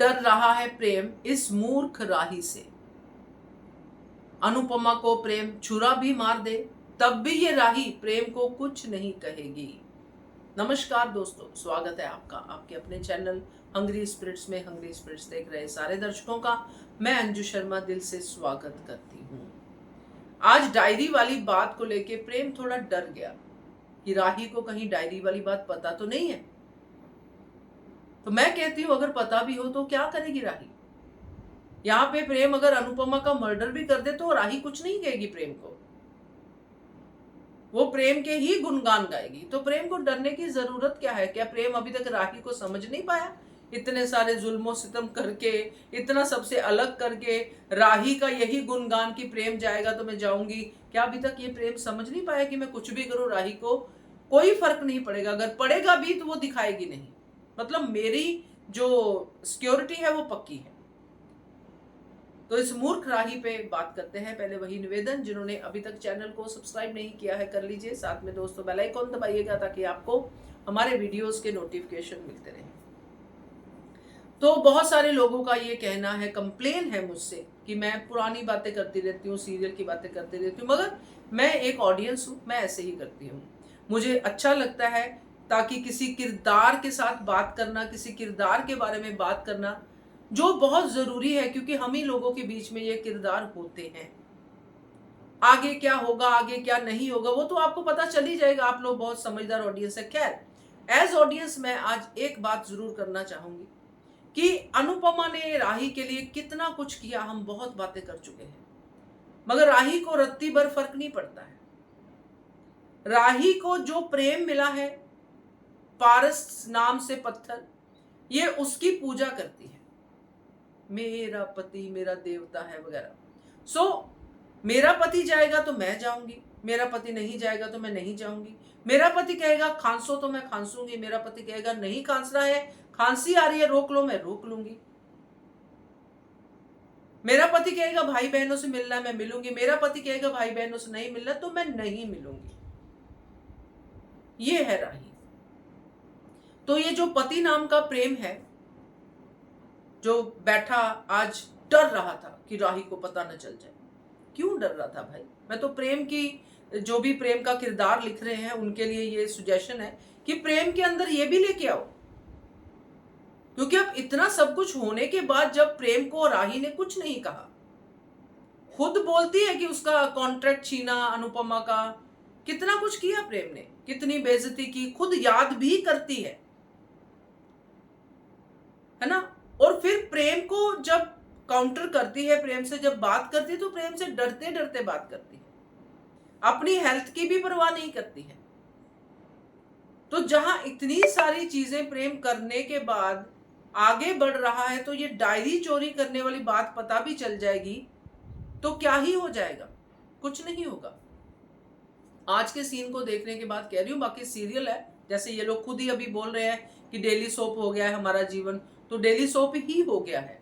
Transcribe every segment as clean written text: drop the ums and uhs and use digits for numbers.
डर रहा है प्रेम इस मूर्ख राही से। अनुपमा को प्रेम छुरा भी मार दे तब भी ये राही प्रेम को कुछ नहीं कहेगी। नमस्कार दोस्तों, स्वागत है आपका आपके अपने चैनल हंग्री स्पिरिट्स में। हंग्री स्पिरिट्स देख रहे सारे दर्शकों का मैं अंजू शर्मा दिल से स्वागत करती हूँ। आज डायरी वाली बात को लेके प्रेम थोड़ा डर गया कि राही को कहीं डायरी वाली बात पता तो नहीं है। तो मैं कहती हूँ अगर पता भी हो तो क्या करेगी राही। यहाँ पे प्रेम अगर अनुपमा का मर्डर भी कर दे तो राही कुछ नहीं कहेगी प्रेम को, वो प्रेम के ही गुणगान गाएगी। तो प्रेम को डरने की जरूरत क्या है? क्या प्रेम अभी तक राही को समझ नहीं पाया? इतने सारे जुल्मों सितम करके, इतना सबसे अलग करके राही का यही गुणगान कि प्रेम जाएगा तो मैं जाऊंगी। क्या अभी तक ये प्रेम समझ नहीं पाया कि मैं कुछ भी करूं राही को कोई फर्क नहीं पड़ेगा, अगर पड़ेगा भी तो वो दिखाएगी नहीं, मतलब मेरी जो सिक्योरिटी है वो पक्की है। तो इस मूर्ख राही पे बात करते हैं। पहले वही निवेदन, जिन्होंने अभी तक चैनल को सब्सक्राइब नहीं किया है कर लीजिए, साथ में दोस्तों बेल आइकॉन दबाइएगा ताकि आपको हमारे वीडियोस के नोटिफिकेशन मिलते रहें। तो बहुत सारे लोगों का ये कहना है, कंप्लेन है मुझसे कि मैं पुरानी बातें करती रहती हूँ, सीरियल की बातें करती रहती हूँ, मगर मैं एक ऑडियंस हूँ, मैं ऐसे ही करती हूँ। मुझे अच्छा लगता है ताकि किसी किरदार के साथ बात करना, किसी किरदार के बारे में बात करना जो बहुत जरूरी है, क्योंकि हम ही लोगों के बीच में ये किरदार होते हैं। आगे क्या होगा, आगे क्या नहीं होगा, वो तो आपको पता चल ही जाएगा। आप लोग बहुत समझदार ऑडियंस है। खैर, एज ऑडियंस मैं आज एक बात जरूर करना चाहूंगी कि अनुपमा ने राही के लिए कितना कुछ किया। हम बहुत बातें कर चुके हैं, मगर राही को रत्ती भर फर्क नहीं पड़ता है। राही को जो प्रेम मिला है, पारस नाम से पत्थर, ये उसकी पूजा करती है। मेरा पति मेरा देवता है वगैरह। सो मेरा पति जाएगा तो मैं जाऊंगी, मेरा पति नहीं जाएगा तो मैं नहीं जाऊंगी। मेरा पति कहेगा खांसो तो मैं खांसूंगी, मेरा पति कहेगा नहीं खांस रहा है, खांसी आ रही है रोक लो, मैं रोक लूंगी। मेरा पति कहेगा भाई बहनों से मिलना है, मैं मिलूंगी। मेरा पति कहेगा भाई बहनों से नहीं मिलना तो मैं नहीं मिलूंगी। ये है राही। तो ये जो पति नाम का प्रेम है, जो बैठा आज डर रहा था कि राही को पता न चल जाए। क्यों डर रहा था भाई? मैं तो प्रेम की, जो भी प्रेम का किरदार लिख रहे हैं उनके लिए ये सुजेशन है कि प्रेम के अंदर ये भी लेके आओ, क्योंकि अब इतना सब कुछ होने के बाद जब प्रेम को राही ने कुछ नहीं कहा, खुद बोलती है कि उसका कॉन्ट्रैक्ट छीना अनुपमा का, कितना कुछ किया प्रेम ने, कितनी बेइज्जती की, खुद याद भी करती है ना। और फिर प्रेम को जब काउंटर करती है, प्रेम से जब बात करती है तो प्रेम से डरते डरते बात करती है, अपनी हेल्थ की भी परवाह नहीं करती है। तो जहां इतनी सारी चीजें प्रेम करने के बाद आगे बढ़ रहा है, तो ये डायरी चोरी करने वाली बात पता भी चल जाएगी तो क्या ही हो जाएगा? कुछ नहीं होगा। आज के सीन को देखने के बाद कह रही हूँ, बाकी सीरियल है, जैसे ये लोग खुद ही अभी बोल रहे हैं कि डेली सोप हो गया है हमारा जीवन, तो डेली सोप ही हो गया है।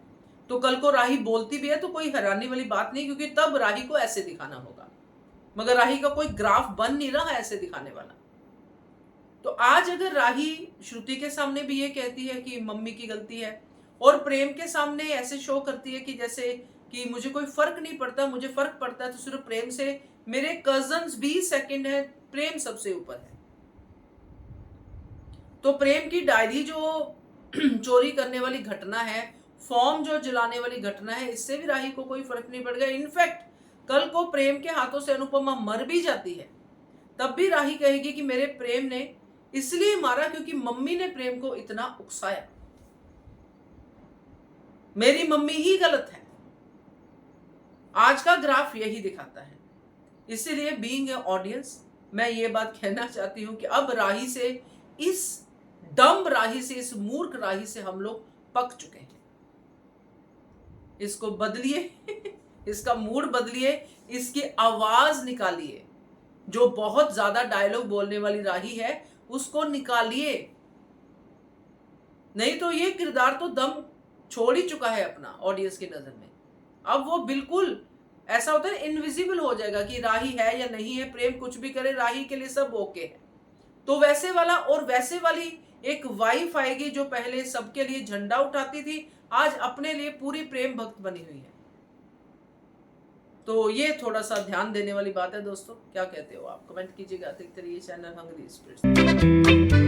तो कल को राही बोलती भी है तो कोई हैरानी वाली बात नहीं, क्योंकि तब राही को ऐसे दिखाना होगा, मगर राही का कोई ग्राफ बन नहीं रहा ऐसे दिखाने वाला। तो आज अगर राही श्रुति के सामने भी ये कहती है कि मम्मी की गलती है, और प्रेम के सामने ऐसे शो करती है कि जैसे कि मुझे कोई फर्क नहीं पड़ता, मुझे फर्क पड़ता है तो सिर्फ प्रेम से, मेरे कजन्स भी सेकंड है, प्रेम सबसे ऊपर है। तो प्रेम की डायरी जो चोरी करने वाली घटना है, फॉर्म जो जलाने वाली घटना है, इससे भी राही को कोई फर्क नहीं पड़ेगा। इनफैक्ट कल को प्रेम के हाथों से अनुपमा मर भी जाती है, तब भी राही कहेगी कि मेरे प्रेम ने इसलिए मारा क्योंकि मम्मी ने प्रेम को इतना उकसाया, मेरी मम्मी ही गलत है। आज का ग्राफ यही दिखाता है। इसीलिए बीइंग ए ऑडियंस मैं ये बात कहना चाहती हूं कि अब राही से, इस डम्ब राही से, इस मूर्ख राही से हम लोग पक चुके हैं। इसको बदलिए इसका मूड बदलिए, इसकी आवाज निकालिए। जो बहुत ज्यादा डायलॉग बोलने वाली राही है उसको निकालिए, नहीं तो ये किरदार तो दम छोड़ ही चुका है अपना ऑडियंस की नजर में। अब वो बिल्कुल ऐसा होता है इनविजिबल हो जाएगा कि राही है या नहीं है, प्रेम कुछ भी करे राही के लिए सब ओके है। तो वैसे वाला और वैसे वाली एक वाइफ आएगी जो पहले सबके लिए झंडा उठाती थी, आज अपने लिए पूरी प्रेम भक्त बनी हुई है। तो ये थोड़ा सा ध्यान देने वाली बात है दोस्तों। क्या कहते हो आप? कमेंट कीजिएगा। देखते रहिए चैनल हंग्री स्पिरिट्स।